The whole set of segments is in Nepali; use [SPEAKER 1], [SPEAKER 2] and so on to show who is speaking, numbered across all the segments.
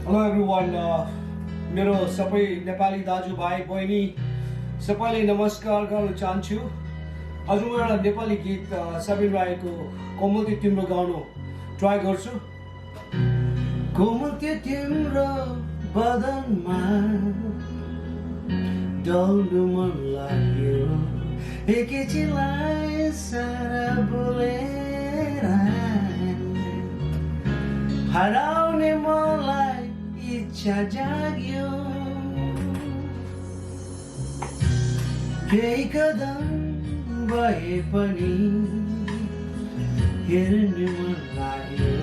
[SPEAKER 1] Hello everyone. मेरो सबै नेपाली दाजुभाइ बहिनी सबैलाई नमस्कार गर्न चाहन्छु। आज म एउटा नेपाली गीत सबिन राईको कोमल त्यो तिम्रो गाउनु ट्राई गर्छु। कोमल त्यो तिम्रो बदनमा डल्नु मन लाग्यो, एकैछिनलाई सारा बोलेर हराउने मलाई इच्छा जाग्यो। केही कदम भए पनि हेर्नु मन लाग्यो,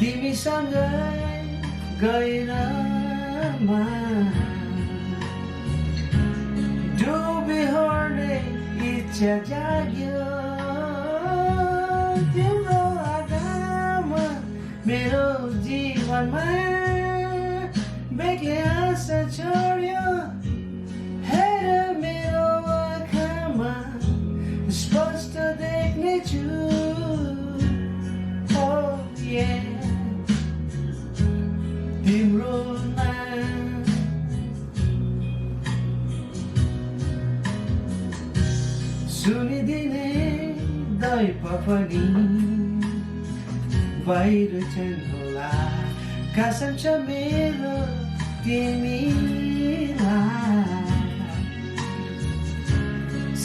[SPEAKER 1] तिमीसँगै गहिरोमा डुबिहर्ने इच्छा जाग्यो। तिम्रो आँखामा मेरो जीवनमा बेग्लै आशा छोड्यो। हेर मेरो आँखामा स्पष्ट देख्नेछु। तिम्रो नाम सुनिदिने दैव पनि बाहिर छन् होला। कसम छ मेरो तिमीलाई,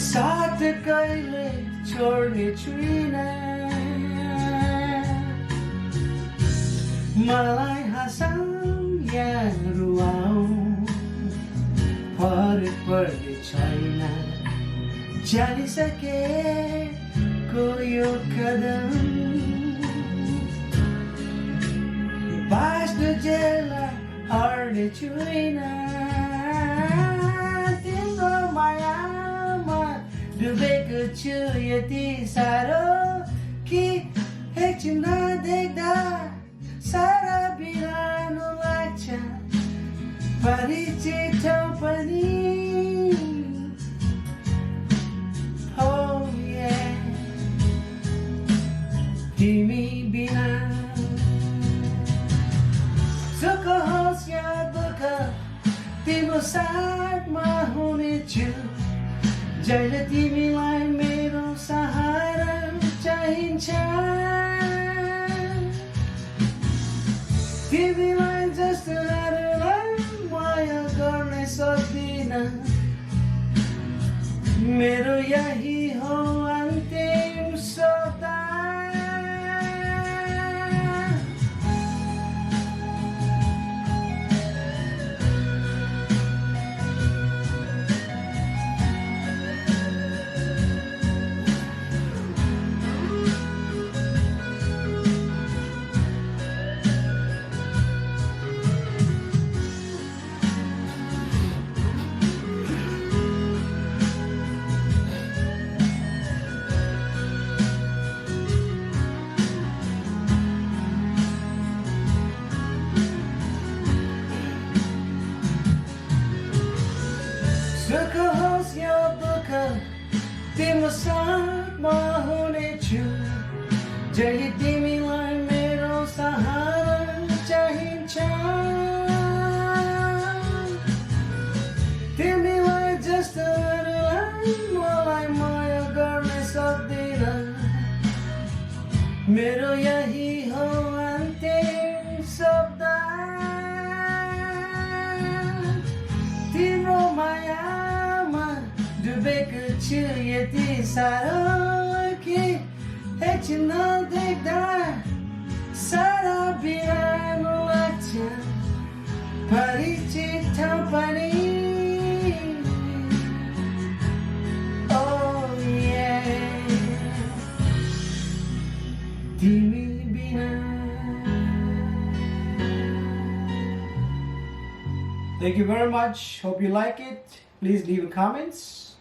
[SPEAKER 1] साथ कहिले छोड्ने छुइनँ। मलाई हँसाऊ या रुवाऊ फरक पर्ने छैन। चालिसकेको यो कदम बाँच्नु जेललाई हर्ने छुइनँ। तिम्रो मायामा डुबेको छु यति साह्रो कि एकछिन नदेख्दा सारा बिरानो लाग्छ। परिचित ठाउँ पनि तिमी बिना सुख होस् या दुःख तिम्रो साथमा हुनेछु। जहिले तिमीलाई मेरो सहारा चाहिन्छ। तिमीलाई जस्तो अरूलाई माया गर्न सक्दिनँ। मेरो यही हो अन्तिम शब्द। सुख होस् या दुःख तिम्रो साथमा हुनेछु। जहिले तिमीलाई मेरो सहारा चाहिन्छ। तिमीलाई जस्तो अरूलाई मलाई माया गर्न सक्दिनँ। मेरो यही हो अन्तिम शब्द। तिम्रो मायामा डुबेको छु यति साह्रो कि एकछिन नदेख्दा सारा बिरानो लाग्छ। परिचित ठाउँ पनि तिमी बिना। Thank you very much. Hope you like it. Please leave comments.